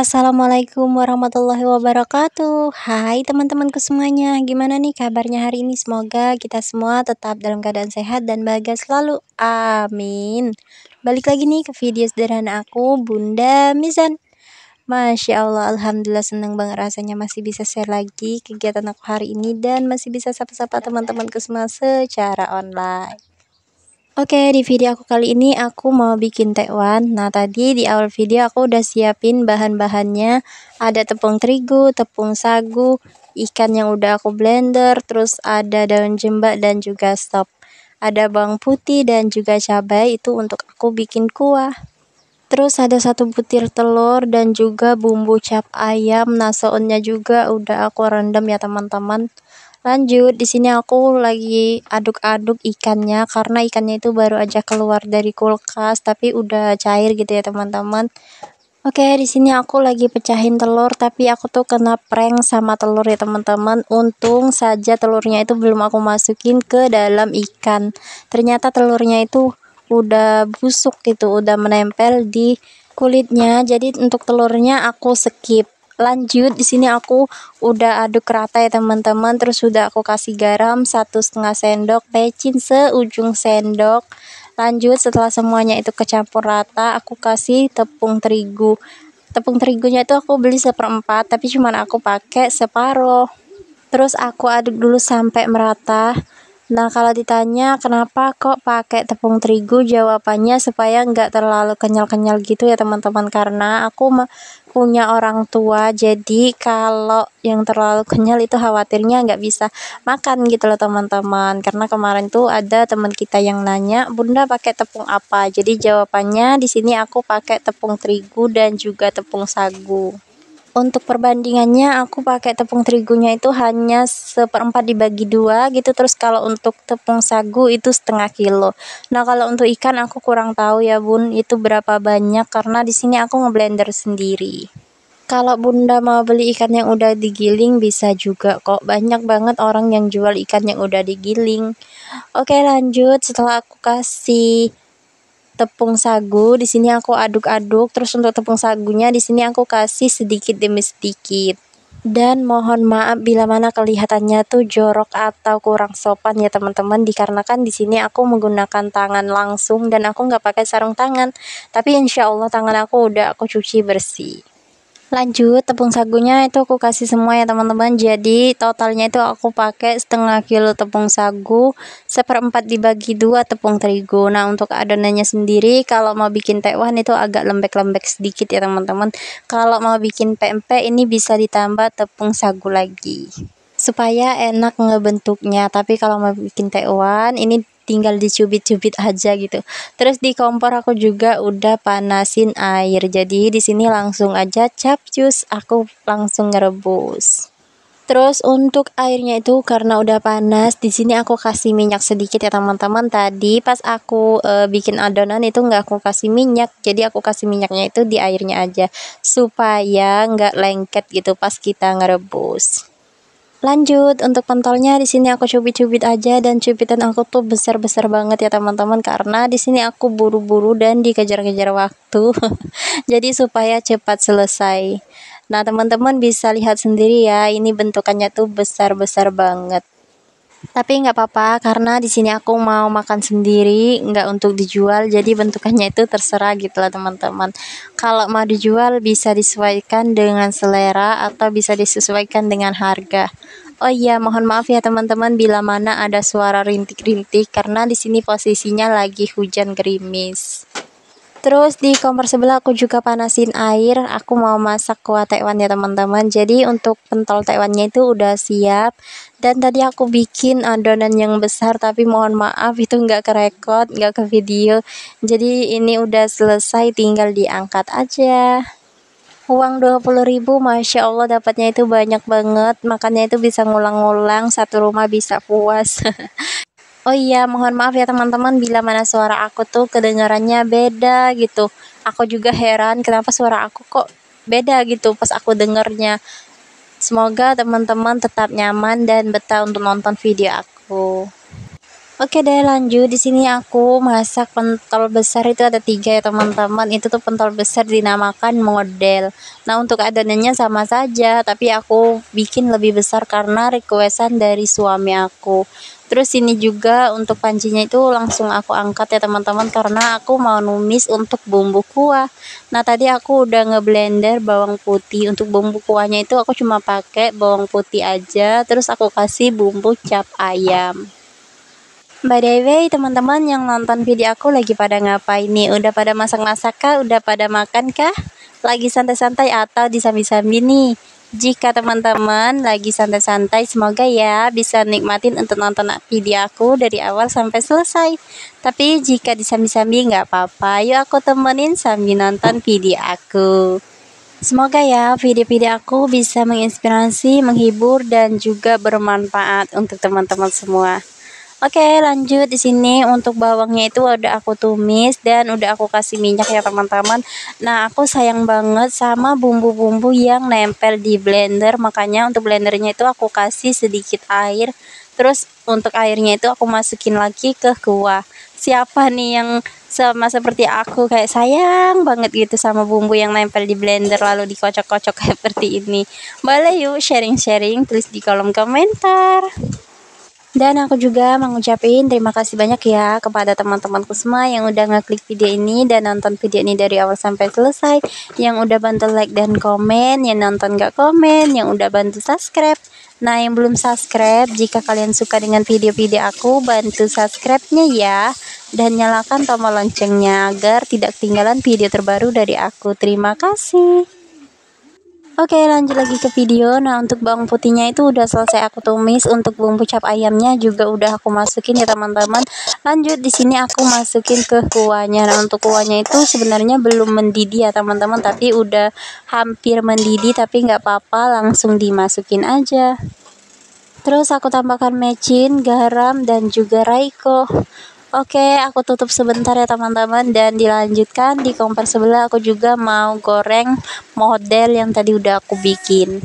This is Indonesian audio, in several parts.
Assalamualaikum warahmatullahi wabarakatuh. Hai teman-temanku semuanya, gimana nih kabarnya hari ini? Semoga kita semua tetap dalam keadaan sehat dan bahagia selalu. Amin. Balik lagi nih ke video sederhana aku, Bunda Mizan. Masya Allah, Alhamdulillah seneng banget rasanya masih bisa share lagi kegiatan aku hari ini dan masih bisa sapa-sapa teman-temanku semua secara online. Oke, di video aku kali ini aku mau bikin tekwan. Nah, tadi di awal video aku udah siapin bahan-bahannya. Ada tepung terigu, tepung sagu, ikan yang udah aku blender, terus ada daun jembak dan juga stop. Ada bawang putih dan juga cabai itu untuk aku bikin kuah. Terus ada 1 butir telur dan juga bumbu cap ayam. Nah, sounnya juga udah aku rendam ya teman-teman. Lanjut, di sini aku lagi aduk-aduk ikannya karena ikannya itu baru aja keluar dari kulkas tapi udah cair gitu ya teman-teman. Oke, di sini aku lagi pecahin telur tapi aku tuh kena prank sama telur ya teman-teman. Untung saja telurnya itu belum aku masukin ke dalam ikan. Ternyata telurnya itu udah busuk gitu, udah menempel di kulitnya. Jadi untuk telurnya aku skip. Lanjut, di sini aku udah aduk rata ya teman-teman, terus udah aku kasih garam 1,5 sendok, mecin seujung sendok. Lanjut, setelah semuanya itu kecampur rata, aku kasih tepung terigu. Tepung terigunya itu aku beli 1/4 tapi cuman aku pakai separuh. Terus aku aduk dulu sampai merata. Nah, kalau ditanya kenapa kok pakai tepung terigu, jawabannya supaya nggak terlalu kenyal-kenyal gitu ya teman-teman, karena aku punya orang tua, jadi kalau yang terlalu kenyal itu khawatirnya nggak bisa makan gitu loh teman-teman. Karena kemarin tuh ada teman kita yang nanya, Bunda pakai tepung apa? Jadi jawabannya di sini aku pakai tepung terigu dan juga tepung sagu. Untuk perbandingannya aku pakai tepung terigunya itu hanya 1/4 dibagi 2 gitu, terus kalau untuk tepung sagu itu 1/2 kilo. Nah, kalau untuk ikan aku kurang tahu ya Bun itu berapa banyak karena di sini aku ngeblender sendiri. Kalau Bunda mau beli ikan yang udah digiling bisa juga kok, banyak banget orang yang jual ikan yang udah digiling. Oke, lanjut, setelah aku kasih tepung sagu, di sini aku aduk-aduk. Terus untuk tepung sagunya di sini aku kasih sedikit demi sedikit. Dan mohon maaf bila mana kelihatannya tuh jorok atau kurang sopan ya teman-teman, dikarenakan di sini aku menggunakan tangan langsung dan aku nggak pakai sarung tangan. Tapi insya Allah tangan aku udah aku cuci bersih. Lanjut, tepung sagunya itu aku kasih semua ya teman-teman. Jadi totalnya itu aku pakai 1/2 kilo tepung sagu, 1/4 dibagi 2 tepung terigu. Nah, untuk adonannya sendiri kalau mau bikin tekwan itu agak lembek-lembek sedikit ya teman-teman. Kalau mau bikin pempek ini bisa ditambah tepung sagu lagi supaya enak ngebentuknya. Tapi kalau mau bikin tekwan ini tinggal dicubit-cubit aja gitu. Terus di kompor aku juga udah panasin air. Jadi di sini langsung aja capcus, aku langsung ngerebus. Terus untuk airnya itu karena udah panas, di sini aku kasih minyak sedikit ya teman-teman. Tadi pas aku bikin adonan itu nggak aku kasih minyak, jadi aku kasih minyaknya itu di airnya aja supaya nggak lengket gitu pas kita ngerebus. Lanjut, untuk pentolnya di sini aku cubit-cubit aja dan cubitan aku tuh besar-besar banget ya teman-teman karena di sini aku buru-buru dan dikejar-kejar waktu. Jadi supaya cepat selesai. Nah, teman-teman bisa lihat sendiri ya, ini bentukannya tuh besar-besar banget. Tapi nggak apa-apa karena di sini aku mau makan sendiri, nggak untuk dijual. Jadi bentukannya itu terserah gitu lah teman-teman. Kalau mau dijual bisa disesuaikan dengan selera atau bisa disesuaikan dengan harga. Oh iya, mohon maaf ya teman-teman bila mana ada suara rintik-rintik karena di sini posisinya lagi hujan gerimis. Terus di kompor sebelah aku juga panasin air. Aku mau masak kuah tekwan ya teman-teman. Jadi untuk pentol tekwannya itu udah siap. Dan tadi aku bikin adonan yang besar tapi mohon maaf itu nggak kerekod, nggak ke video. Jadi ini udah selesai, tinggal diangkat aja. Uang 20.000, Masya Allah dapatnya itu banyak banget. Makannya itu bisa ngulang-ngulang, satu rumah bisa puas. Oh iya, mohon maaf ya teman-teman bila mana suara aku tuh kedengarannya beda gitu. Aku juga heran kenapa suara aku kok beda gitu pas aku dengernya. Semoga teman-teman tetap nyaman dan betah untuk nonton video aku. Oke deh, lanjut. Di sini aku masak pentol besar, itu ada 3 ya teman-teman. Itu tuh pentol besar dinamakan model. Nah, untuk adonannya sama saja, tapi aku bikin lebih besar karena requestan dari suami aku. Terus ini juga untuk pancinya itu langsung aku angkat ya teman-teman, karena aku mau numis untuk bumbu kuah. Nah, tadi aku udah ngeblender bawang putih. Untuk bumbu kuahnya itu aku cuma pakai bawang putih aja, terus aku kasih bumbu cap ayam. By the way, teman-teman yang nonton video aku lagi pada ngapain nih? Udah pada masak-masak kah? Udah pada makan kah? Lagi santai-santai atau disambi-sambi nih? Jika teman-teman lagi santai-santai, semoga ya bisa nikmatin untuk nonton video aku dari awal sampai selesai. Tapi jika disambi-sambi nggak apa-apa, yuk aku temenin sambil nonton video aku. Semoga ya video-video aku bisa menginspirasi, menghibur, dan juga bermanfaat untuk teman-teman semua. Oke, lanjut. Di sini untuk bawangnya itu udah aku tumis dan udah aku kasih minyak ya teman-teman. Nah, aku sayang banget sama bumbu-bumbu yang nempel di blender, makanya untuk blendernya itu aku kasih sedikit air. Terus untuk airnya itu aku masukin lagi ke kuah. Siapa nih yang sama seperti aku, kayak sayang banget gitu sama bumbu yang nempel di blender lalu dikocok-kocok kayak seperti ini? Boleh yuk sharing-sharing, tulis di kolom komentar. Dan aku juga mengucapin terima kasih banyak ya kepada teman-temanku semua yang udah ngeklik video ini dan nonton video ini dari awal sampai selesai, yang udah bantu like dan komen, yang nonton gak komen, yang udah bantu subscribe. Nah, yang belum subscribe, jika kalian suka dengan video-video aku, bantu subscribe-nya ya, dan nyalakan tombol loncengnya agar tidak ketinggalan video terbaru dari aku. Terima kasih. Oke, lanjut lagi ke video. Nah, untuk bawang putihnya itu udah selesai aku tumis. Untuk bumbu cap ayamnya juga udah aku masukin ya teman-teman. Lanjut, di sini aku masukin ke kuahnya. Nah, untuk kuahnya itu sebenarnya belum mendidih ya teman-teman, tapi udah hampir mendidih, tapi nggak apa-apa, langsung dimasukin aja. Terus aku tambahkan mecin, garam, dan juga raiko. Oke, aku tutup sebentar ya teman-teman, dan dilanjutkan di kompor sebelah aku juga mau goreng model yang tadi udah aku bikin.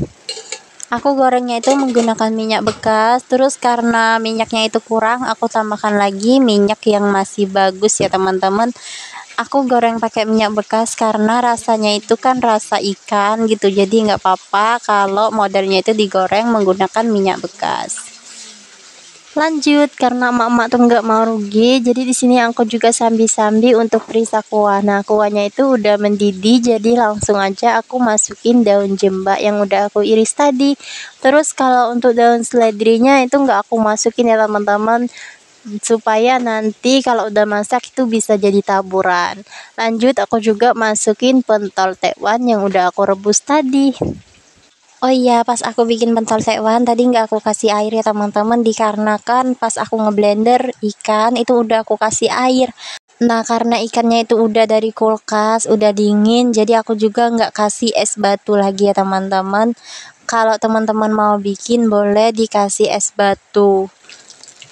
Aku gorengnya itu menggunakan minyak bekas, terus karena minyaknya itu kurang, aku tambahkan lagi minyak yang masih bagus ya teman-teman. Aku goreng pakai minyak bekas karena rasanya itu kan rasa ikan gitu, jadi nggak apa-apa kalau modelnya itu digoreng menggunakan minyak bekas. Lanjut, karena emak-emak tuh nggak mau rugi, jadi di sini aku juga sambi-sambi untuk perisa kuah. Nah, kuahnya itu udah mendidih, jadi langsung aja aku masukin daun jembak yang udah aku iris tadi. Terus kalau untuk daun seledrinya itu nggak aku masukin ya teman-teman, supaya nanti kalau udah masak itu bisa jadi taburan. Lanjut, aku juga masukin pentol tekwan yang udah aku rebus tadi. Oh iya, pas aku bikin pentol tekwan tadi nggak aku kasih air ya teman-teman, dikarenakan pas aku ngeblender ikan itu udah aku kasih air. Nah, karena ikannya itu udah dari kulkas, udah dingin, jadi aku juga nggak kasih es batu lagi ya teman-teman. Kalau teman-teman mau bikin boleh dikasih es batu,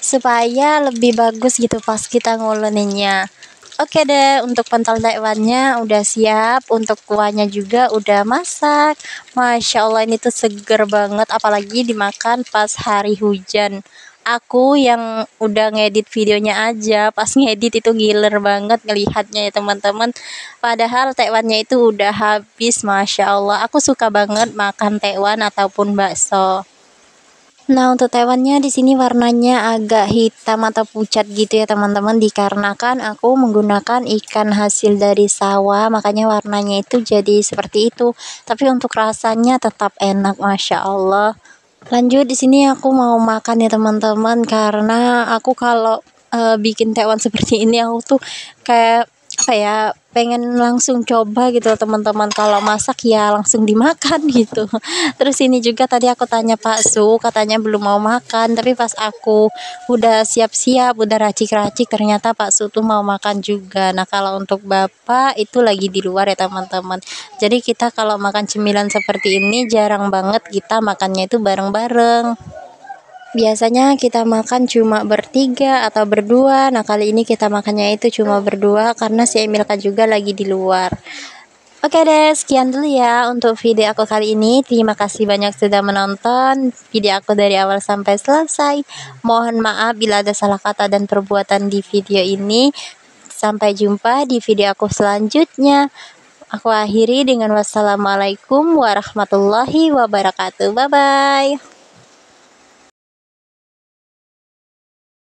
supaya lebih bagus gitu pas kita nguleninnya. Oke deh, untuk pentol tekwannya udah siap, untuk kuahnya juga udah masak. Masya Allah, ini tuh seger banget, apalagi dimakan pas hari hujan. Aku yang udah ngedit videonya aja, pas ngedit itu giler banget ngelihatnya ya teman-teman. Padahal tekwannya itu udah habis, Masya Allah. Aku suka banget makan tekwan ataupun bakso. Nah, untuk tewannya di sini warnanya agak hitam atau pucat gitu ya teman-teman, dikarenakan aku menggunakan ikan hasil dari sawah, makanya warnanya itu jadi seperti itu. Tapi untuk rasanya tetap enak, Masya Allah. Lanjut, di sini aku mau makan ya teman-teman, karena aku kalau bikin tewan seperti ini aku tuh kayak apa ya, pengen langsung coba gitu teman-teman, kalau masak ya langsung dimakan gitu. Terus ini juga tadi aku tanya Pak Su, katanya belum mau makan, tapi pas aku udah siap-siap, udah racik-racik, ternyata Pak Su tuh mau makan juga. Nah, kalau untuk Bapak itu lagi di luar ya teman-teman. Jadi kita kalau makan cemilan seperti ini jarang banget kita makannya itu bareng-bareng. Biasanya kita makan cuma bertiga atau berdua. Nah, kali ini kita makannya itu cuma berdua karena si Emilka juga lagi di luar. Oke deh, sekian dulu ya untuk video aku kali ini. Terima kasih banyak sudah menonton video aku dari awal sampai selesai. Mohon maaf bila ada salah kata dan perbuatan di video ini. Sampai jumpa di video aku selanjutnya. Aku akhiri dengan wassalamualaikum warahmatullahi wabarakatuh. Bye bye.